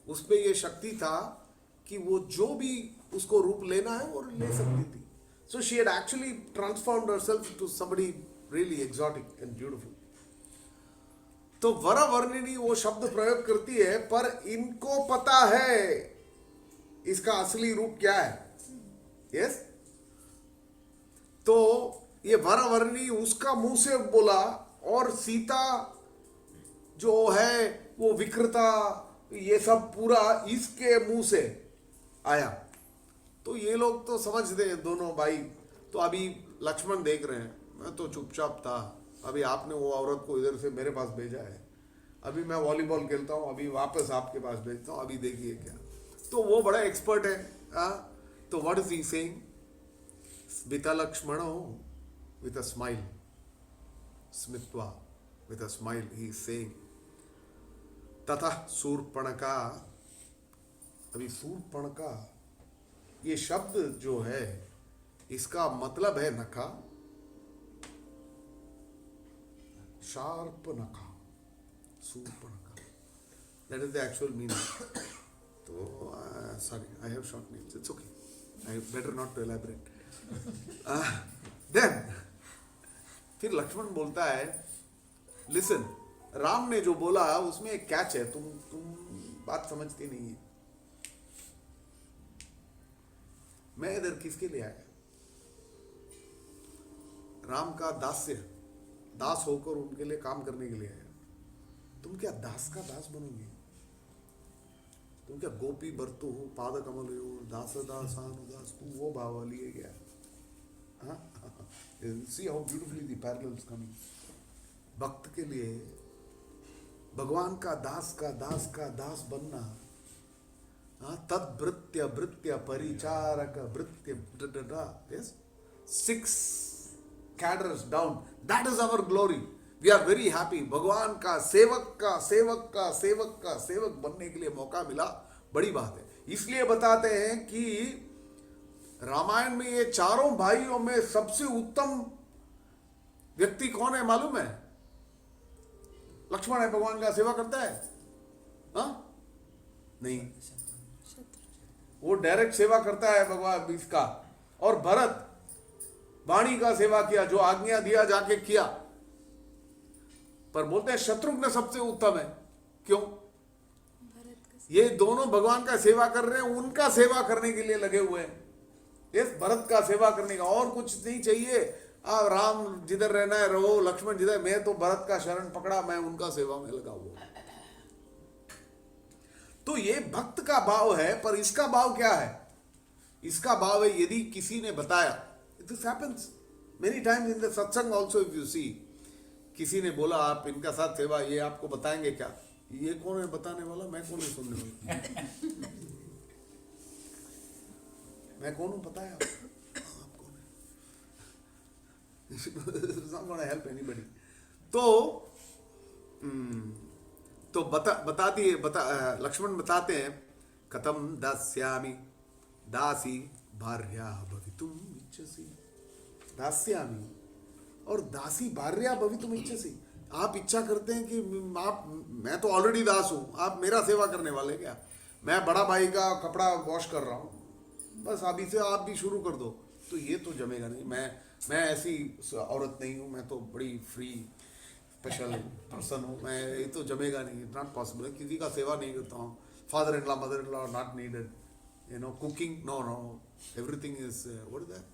उसमें ये शक्ति था कि वो जो भी उसको रूप लेना है वो ले सकती थी. So she had actually transformed herself to somebody really exotic and beautiful. तो वरवर्णिनी वो शब्द प्रयोग करती है, पर इनको पता है इसका असली रूप क्या है. यस, तो ये वरवर्णी उसका मुंह से बोला, और सीता जो है वो विकृता, ये सब पूरा इसके मुंह से आया. तो ये लोग तो समझते हैं दोनों भाई. तो अभी लक्ष्मण देख रहे हैं, मैं तो चुपचाप था, अभी आपने वो औरत को इधर से मेरे पास भेजा है, अभी मैं वॉलीबॉल खेलता हूँ, अभी वापस आपके पास भेजता हूँ, अभी देखिए क्या. तो वो बड़ा एक्सपर्ट है. तो व्हाट इज ही सेइंग? स्मिता लक्ष्मणो with a smile, स्मित्वा with a smile, he is saying, तथा शूर्पणखा. अभी शूर्पणखा ये शब्द जो है, इसका मतलब है नखा, शार्प नखा. Shurpanakha, that is the actual meaning. तो sorry, I have short names, it's okay, I better not to elaborate. Then फिर लक्ष्मण बोलता है, लिसन, राम ने जो बोला उसमें एक कैच है, तुम बात समझती नहीं है. मैं इधर किसके लिए आया? राम का दास होकर उनके लिए काम करने के लिए आया. तुम क्या दास का दास बनोगे? तुम क्या गोपी बरतु हो, पाद कमल हो, दास दासानुदास, तुम वो भाव वाली है क्या? See how beautifully the parallels coming. भक्त के लिए भगवान का दास बनना, तद्भृत्य भृत्य Paricharak भृत्य, yes, 6 cadres down, that is our glory. We are very happy. भगवान का सेवक बनने के लिए मौका मिला, बड़ी बात है. इसलिए बताते हैं कि रामायण में ये चारों भाइयों में सबसे उत्तम व्यक्ति कौन है मालूम है? लक्ष्मण है, भगवान का सेवा करता है. नहीं, वो डायरेक्ट सेवा करता है भगवान इसका. और भरत वाणी का सेवा किया, जो आज्ञा दिया जाके किया. पर बोलते हैं शत्रुघ्न सबसे उत्तम है. क्यों? ये दोनों भगवान का सेवा कर रहे हैं, उनका सेवा करने के लिए लगे हुए हैं. इस भरत का सेवा करने का और कुछ नहीं चाहिए. राम जिधर रहना है रहो, लक्ष्मण जिधर, मैं तो भरत का शरण पकड़ा, मैं उनका सेवा में लगा हुआ. तो ये भक्त का भाव है. पर इसका भाव क्या है? इसका भाव है, यदि किसी ने बताया, this happens many times in the सत्संग आल्सो, इफ यू सी, किसी ने बोला आप इनका साथ सेवा, ये आपको बताएंगे क्या? ये कौन है बताने वाला? मैं कौन है सुनने वाला? मैं कौन हूं पता है आपको? आप कौन है? It's not gonna help anybody. तो लक्ष्मण बताते हैं कथम दास्यामि दासी भार्या भवितुम इच्छसि। दास्यामि और दासी भार्या भवितुम इच्छसि। आप इच्छा करते हैं कि मैं तो ऑलरेडी दास हूं, आप मेरा सेवा करने वाले क्या? मैं बड़ा भाई का कपड़ा वॉश कर रहा हूं, बस अभी से आप भी शुरू कर दो। तो ये तो जमेगा नहीं। मैं ऐसी औरत नहीं हूं, मैं तो बड़ी फ्री स्पेशल पर्सन हूँ, मैं ये तो जमेगा नहीं, इट नॉट पॉसिबल। किसी का सेवा नहीं करता हूँ। Father in law mother in law not needed, you know, cooking no, everything is what is that,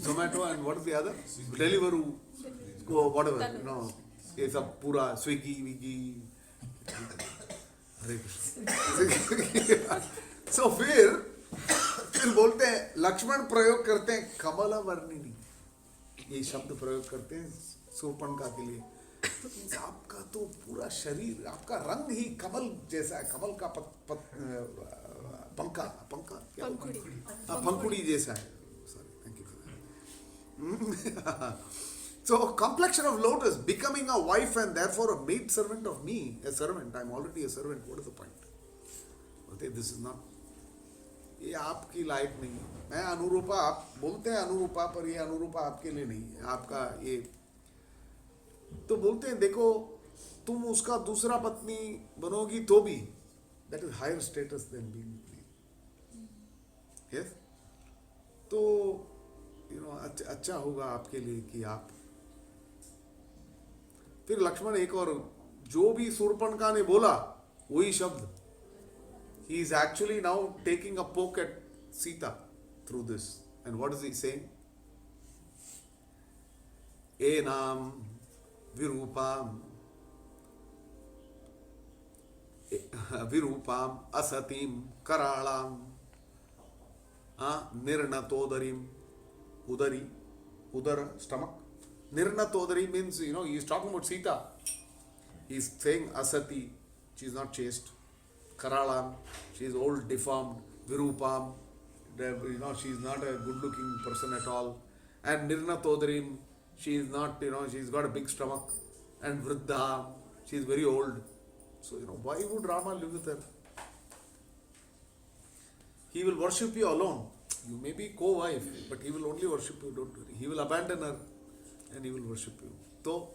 Zomato and what is the other, Deliveroo को व्हाटएवर, यू नो, ये सब पूरा स्विगी विगी। हरे कृष्ण। सो फिर बोलते हैं, लक्ष्मण प्रयोग करते हैं कमला वर्णिनी, ये शब्द प्रयोग करते हैं शूर्पणखा के लिए। आपका तो पूरा शरीर, आपका रंग ही कमल जैसा है, कमल का पंखुड़ी जैसा है। Sorry, thank you. So complexion of lotus, becoming a wife and therefore a maid servant of me, a servant, I am already a servant, what is the point? Okay, this is not, ये आपकी लायक नहीं है। मैं अनुरूपा, आप बोलते हैं अनुरूपा, पर ये अनुरूपा आपके लिए नहीं है, आपका ये। तो बोलते हैं देखो, तुम उसका दूसरा पत्नी बनोगी तो भी, that is higher status than being me. Yes, तो यू नो, अच्छा होगा आपके लिए कि आप। फिर लक्ष्मण एक और, जो भी शूर्पणखा ने बोला वही शब्द, he is actually now taking a poke at Sita through this. And what is he saying? Enam virupam asatim karalam nirnatodarim, udara, stomach. Nirnatodari means, you know, he is talking about Sita. He is saying asati, she is not chaste. Karalam, she is old, deformed. Virupam, you know, she is not a good-looking person at all. And Nirnatodarim, she is not, you know, she's got a big stomach. And Vriddha, she is very old. So, you know, why would Rama live with her? He will worship you alone. You may be co-wife, but he will only worship you, don't worry. He will abandon her and he will worship you. So,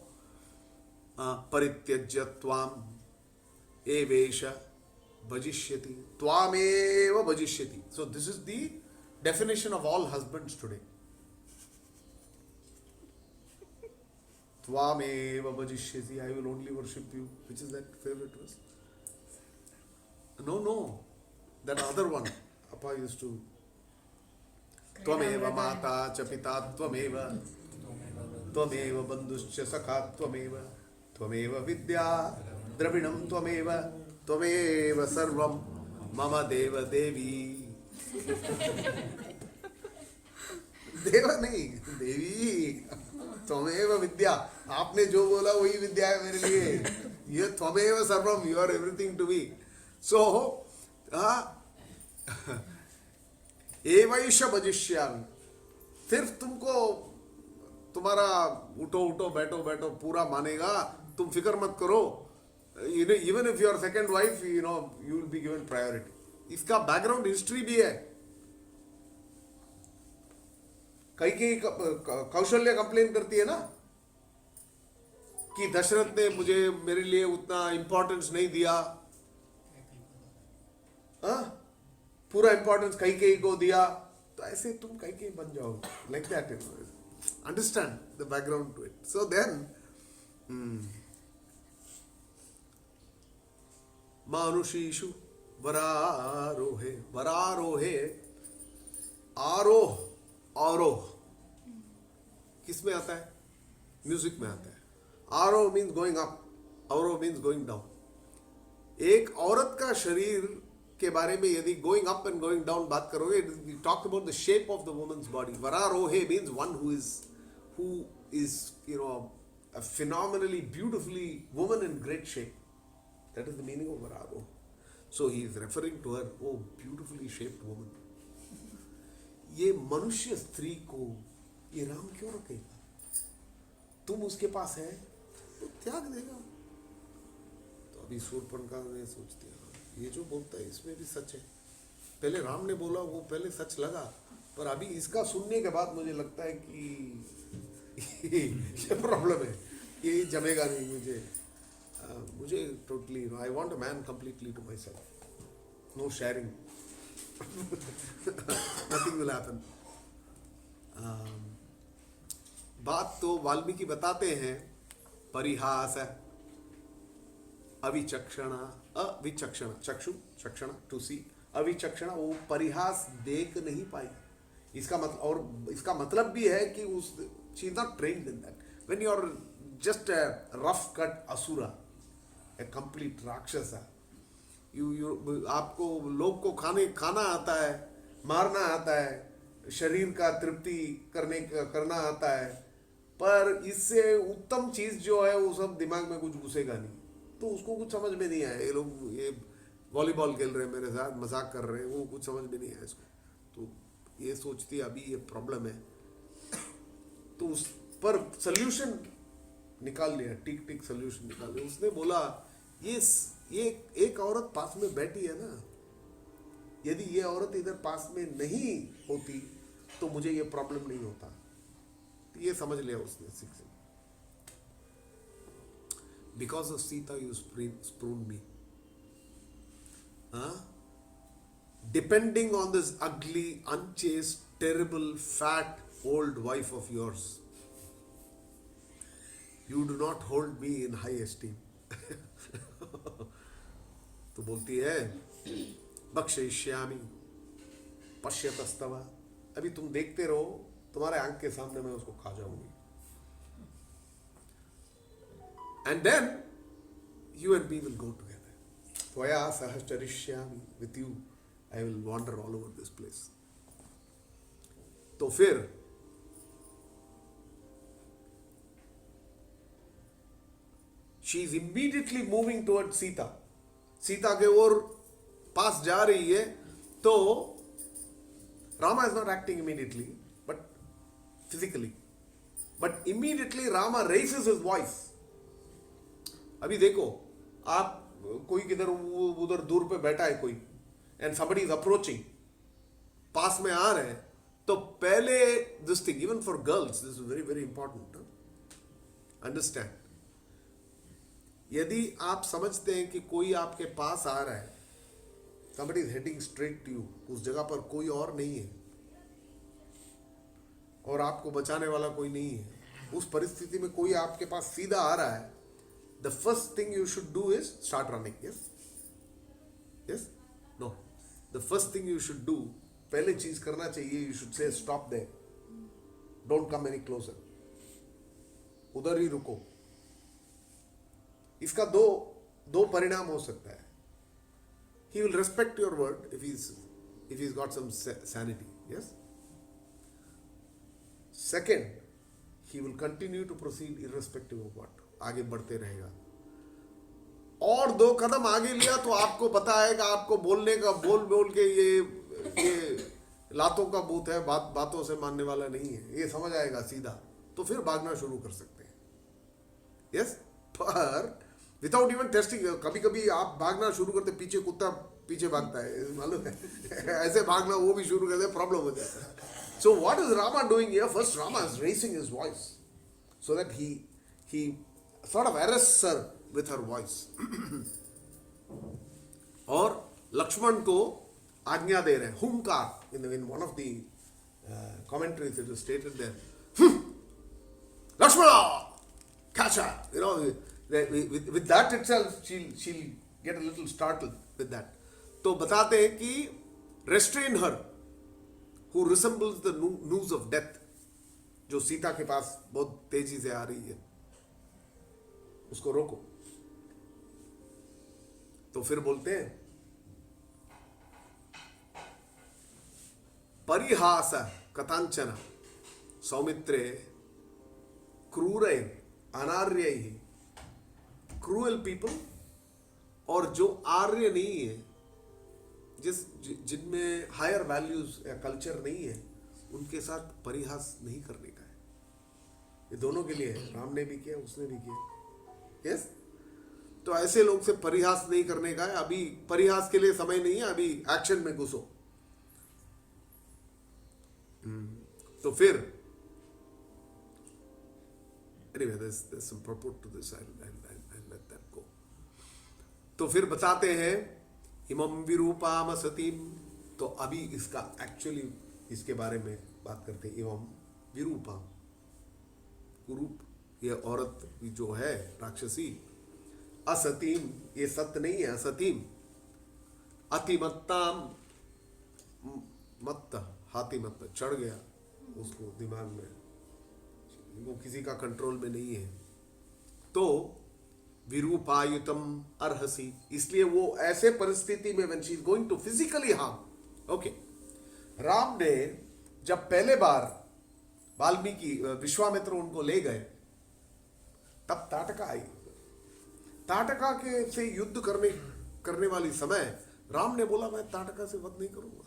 parityajya tvam evesha bhajishyati, tvameva bhajishyati. So this is the definition of all husbands today. Tvameva bhajishyati, I will only worship you. Which is that favorite verse? No, that other one. Appa used to. Tvameva mata cha pita tvameva, tvameva bandhuscha sakha tvameva, tvameva vidya dravinam tvameva, त्वमेव सर्वम मम देव देवी। देव नहीं, देवी। त्वमेव विद्या, आपने जो बोला वही विद्या है मेरे लिए। ये त्वमेव सर्वम, you are everything to me. So एवैष भजिष्यामि, फिर तुमको तुम्हारा उठो बैठो पूरा मानेगा, तुम फिक्र मत करो। Even if you are second wife, you know, you will be given priority. इसका बैकग्राउंड हिस्ट्री भी है। कई कौशल्य कंप्लेन करती है ना कि दशरथ ने मेरे लिए उतना इंपॉर्टेंस नहीं दिया। पूरा इंपॉर्टेंस कई को दिया, तो ऐसे तुम कई बन जाओ, like that. Understand the background to it. So then मानुषीषु वरारोहे, आरोह किस में आता है? म्यूजिक में आता है। आरोह मीन्स गोइंग अप, आरोह मीन्स गोइंग डाउन। एक औरत का शरीर के बारे में यदि going up and going down बात करोगे, talk about the shape of the woman's body. वरारोहे means one who is you know a phenomenally beautifully woman in great shape. That is the meaning of Vararoh. So he is referring to her, oh beautifully shaped woman. ये मनुष्य स्त्री को ये राम क्यों रखेगा? तुम उसके पास है तो त्याग देगा। तो अभी शूर्पणखा ने सोचती है ये जो बोलता है इसमें भी सच है। पहले राम ने बोला वो पहले सच लगा, पर अभी इसका सुनने के बाद मुझे लगता है कि ये प्रॉब्लम है, ये जमेगा नहीं मुझे। मुझे totally I want a man completely to myself, no sharing, nothing will happen. बात तो वाल्मीकि बताते हैं, परिहास है, अविचक्षणा, अविचक्षण, चक्षु चक्षण टू सी, अविचक्षण, वो परिहास देख नहीं पाई। इसका मतलब, और इसका मतलब भी है कि उस she is not trained in that. When you are just a rough cut asura, a complete rakshasa, you आपको लोग को खाना आता है, मारना आता है, शरीर का तृप्ति करना आता है, पर इससे उत्तम चीज जो है वो सब दिमाग में कुछ घुसेगा नहीं, तो उसको कुछ समझ में नहीं आया। ये लोग ये वॉलीबॉल खेल रहे हैं मेरे साथ, मजाक कर रहे हैं, वो कुछ समझ में नहीं आया इसको। तो ये सोचती अभी ये प्रॉब्लम है, तो उस पर सल्यूशन निकाल लिया, टिक सल्यूशन निकाल लिया। उसने बोला ये एक औरत पास में बैठी है ना, यदि ये औरत इधर पास में नहीं होती तो मुझे ये प्रॉब्लम नहीं होता। तो ये समझ लिया उसने, six, because of Sita you spurned me, depending on this ugly, unchaste, terrible, fat old wife of yours, you do not hold me in high esteem. तो बोलती है बक्षयिष्यामि पश्यतस्तव, अभी तुम देखते रहो, तुम्हारे आंख के सामने मैं उसको खा जाऊंगी। And then you and me will go together. त्वया सह चरिष्यामि, with you I will wander all over this place. तो फिर she is immediately moving towards Sita, Sita के ओर पास जा रही है। तो Rama is not acting immediately but physically, but immediately Rama raises his voice. अभी देखो, आप कोई किधर उधर दूर पे बैठा है कोई, and somebody is approaching, पास में आ रहे हैं, तो पहले this thing, even for girls, this is very very important, understand. यदि आप समझते हैं कि कोई आपके पास आ रहा है, somebody is heading straight to you, उस जगह पर कोई और नहीं है और आपको बचाने वाला कोई नहीं है, उस परिस्थिति में कोई आपके पास सीधा आ रहा है, the first thing you should do is start running. Yes? No. The first thing you should do, पहले चीज करना चाहिए, you should say stop there, don't come any closer, उधर ही रुको। इसका दो परिणाम हो सकता है। He will respect your word if he's got some sanity. Yes. Second, he will continue to proceed irrespective of what, आगे बढ़ते रहेगा। और 2 कदम आगे लिया तो आपको पता है कि आपको बोलने का बोल के ये लातों का बूथ है, बातों से मानने वाला नहीं है, ये समझ आएगा सीधा, तो फिर भागना शुरू कर सकते हैं। यस, पर विदाउट इवन टेस्टिंग, कभी कभी आप भागना शुरू करते, पीछे कुत्ता पीछे भागता है, मालूम है, ऐसे भागना वो भी शुरू करते, प्रॉब्लम हो जाता है। So what is Rama doing here? First, Rama is raising his voice so that he sort of arrests her with her voice. और लक्ष्मण को आज्ञा दे रहे हैं, हुंकार, in one of the commentaries it is stated there, Lakshmana, catch her, with that itself she'll get a little startled with that. तो बताते हैं कि restrain her who resembles the news of death, जो सीता के पास बहुत तेजी से आ रही है, उसको रोको। तो फिर बोलते हैं परिहास कथांचन सौमित्रे क्रूरै अनार्यै, क्रूअल पीपल, और जो आर्य नहीं है जिनमें हायर वैल्यूज या कल्चर नहीं है उनके साथ परिहास नहीं करने का है। ये दोनों के लिए है, राम ने भी किया, उसने भी किया। यस, तो ऐसे लोग से परिहास नहीं करने का है। अभी परिहास के लिए समय नहीं है, अभी एक्शन में घुसो। तो फिर anyway, there's some purport to this. I'll let that go. तो फिर बताते हैं इमम विरूपाम सतीम। तो अभी इसका एक्चुअली इसके बारे में बात करते हैं। इमम विरूपाम, कुरूप, ये औरत जो है राक्षसी, असतीम, ये सत्य नहीं है, असतीम, अतिमत्ताम, मत्त, हाथी मत्त, चढ़ गया उसको दिमाग में, वो किसी का कंट्रोल में नहीं है। तो विरूपायुतम अर्हसी, इसलिए वो ऐसे परिस्थिति में when she is going to physically harm, okay, Ram ने जब पहले बार वाल्मीकि विश्वामित्र उनको ले गए तब ताटका आई। ताटका के से युद्ध करने वाली समय राम ने बोला मैं ताटका से वध नहीं करूंगा।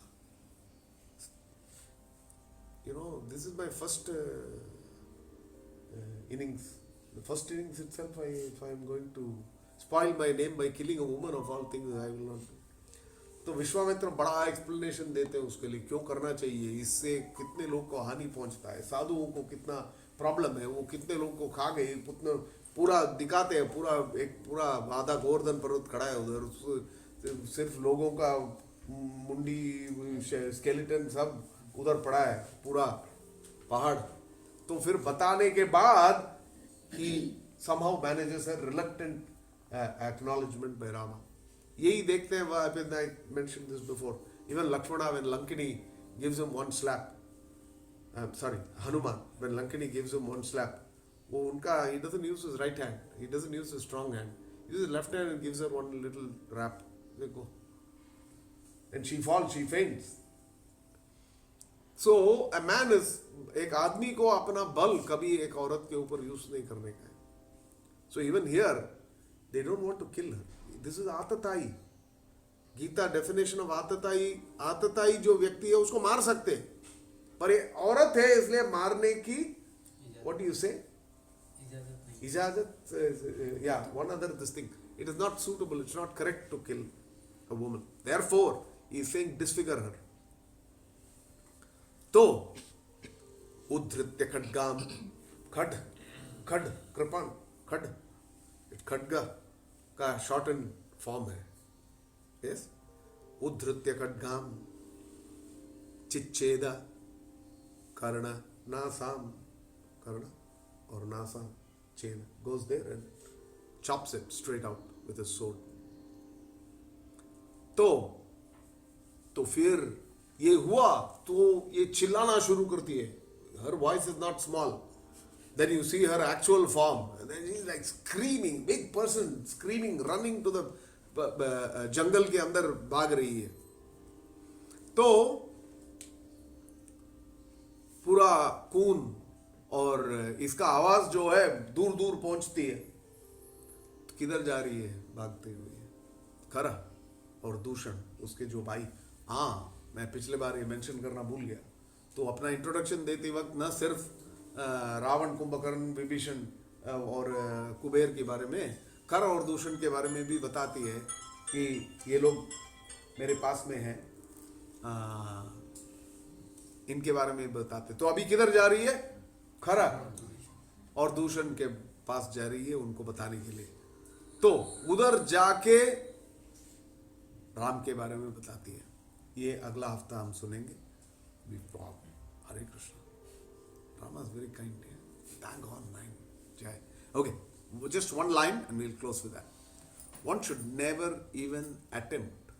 You know, this is my first innings. The first innings itself, if I am going to spoil my name by killing a woman of all things, I will not do. तो विश्वामित्र बड़ा एक्सप्लेनेशन देते हैं उसके लिए, क्यों करना चाहिए, इससे कितने लोग को हानि पहुंचता है, साधुओं को कितना प्रॉब्लम है, वो कितने लोग को खा गए, पूरा दिखाते हैं। पूरा आधा गोवर्धन पर्वत खड़ा है उधर, सिर्फ लोगों का मुंडी स्केलेटन सब उधर पड़ा है, पूरा पहाड़। तो फिर बताने के बाद he somehow manages a reluctant acknowledgement by Rama. यही देखते हैं, I mentioned this before, even Lakshmana when Lankini gives him one slap, Hanuman when Lankini gives him one slap, वो उनका, he doesn't use his right hand, he doesn't use his strong hand, he uses his left hand and gives her one little rap, देखो, and she falls, she faints. So a man is, एक आदमी को अपना बल कभी एक औरत के ऊपर यूज नहीं करने का है। So even here they don't want to kill her. This is आतताई। गीता डेफिनेशन ऑफ आतताई जो व्यक्ति है उसको मार सकते हैं, पर ये औरत है इसलिए मारने की what do you say? इजाजत, yeah, one other this thing. It is not suitable, it's not correct to kill a woman. Therefore, he is saying disfigure her. तो उद्धृत्य खड्गाम, खड कृपान, खड्ग का शॉर्टन फॉर्म है। यस, उद्धृत्य खड्गाम चिच्छेद कर्ण नासाम, कर्ण और नासा छेद, goes there and chops it straight out with a sword. तो फिर ये हुआ तो ये चिल्लाना शुरू करती है। Her voice is not small. Then you see her actual form. And then she's like screaming, big person screaming, running to the जंगल के अंदर भाग रही है। तो पूरा खून और इसका आवाज जो है दूर दूर पहुंचती है। तो किधर जा रही है भागते हुए? खरा और दूषण, उसके जो भाई। हाँ, मैं पिछले बार ये मेंशन करना भूल गया। तो अपना इंट्रोडक्शन देते वक्त न सिर्फ रावण, कुंभकर्ण, विभीषण और कुबेर के बारे में, खर और दूषण के बारे में भी बताती है कि ये लोग मेरे पास में हैं, इनके बारे में बताते। तो अभी किधर जा रही है? खरा और दूषण के पास जा रही है उनको बताने के लिए। तो उधर जाके राम के बारे में बताती है। ये अगला हफ्ता हम सुनेंगे। हरे Krishna. Rama is very kind. Thank God, man. Jai. Okay, just one line and we'll close with that. One should never even attempt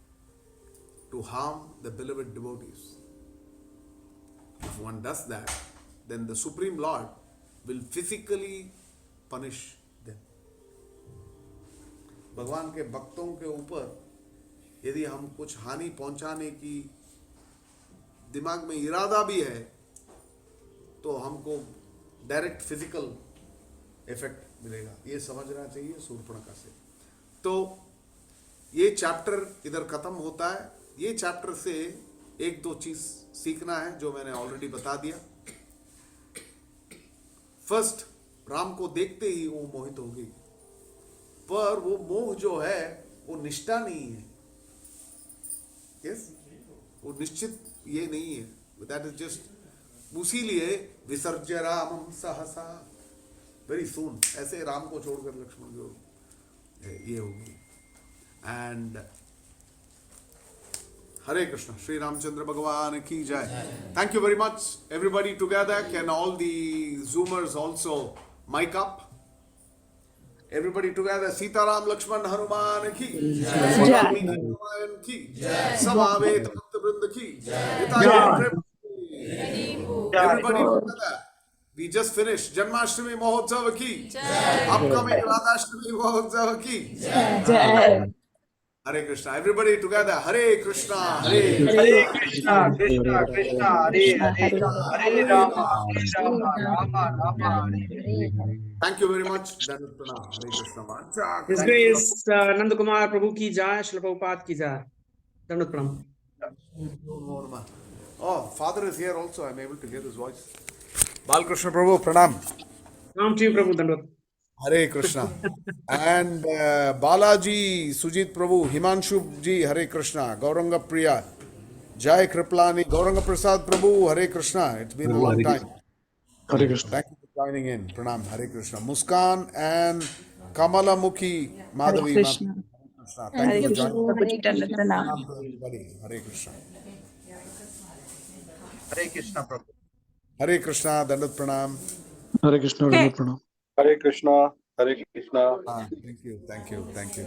to harm the beloved devotees. If one does that, then the Supreme Lord will physically punish them. भगवान के भक्तों के ऊपर यदि हम कुछ हानि पहुंचाने की दिमाग में इरादा भी है तो हमको डायरेक्ट फिजिकल इफेक्ट मिलेगा। ये समझना चाहिए शूर्पणखा से। तो ये चैप्टर इधर खत्म होता है। ये चैप्टर से एक दो चीज सीखना है जो मैंने ऑलरेडी बता दिया। फर्स्ट, राम को देखते ही वो मोहित हो गई, पर वो मोह जो है वो निष्ठा नहीं है। यस, वो निश्चित ये नहीं है, दैट इज जस्ट। उसीलिए विसर्ज्य रामम सहसा, वेरी सून, ऐसे राम को छोड़कर लक्ष्मण जो ये होगी। एंड हरे कृष्ण, श्री रामचंद्र भगवान की जय। Thank you very much everybody together. Can all the Zoomers also mic up? Everybody together. Sitaram Lakshman Hanuman की जय, हनुमान की जय, समावेत भक्त वृंद की जय। Everybody together. We just finished Janmashtami Mahotsav ki jai. Upcoming Radhashtami Mahotsav ki jai. Hare Krishna. Everybody together. Hare Krishna.
Hare Krishna, Krishna Krishna, Hare Hare, Hare Rama, Rama Rama, Hare.
Thank you very much. Dandavat pranam. Hare Krishna. Vancha.
His Grace Nand Kumar Prabhu ki jai, Srila Prabhupada ki jai. Dandavat pranam.
Oh, Father is here also. I'm able to hear his voice. Balkrishna Prabhu, pranam.
Pranam to you, Prabhu. Dandavat.
Hare Krishna. And Balaji, Sujit Prabhu, Himanshu ji, Hare Krishna. Gauranga Priya, Jai Kriplani, Gauranga Prasad Prabhu, Hare Krishna. It's been a long time.
Hare Krishna.
Thank you for joining in. Pranam. Hare Krishna. Muskan and Kamala Mukhi Madhavi.
Hare Krishna.
Thank you for joining.
Dandavat pranam.
Pranam to everybody. Hare Krishna.
Hare Krishna, Prabhu.
Hare Krishna. Dandavat pranam.
Hare Krishna, Dandavat pranam.
Hare Krishna, Hare Krishna.
Thank you. Thank you. Thank you.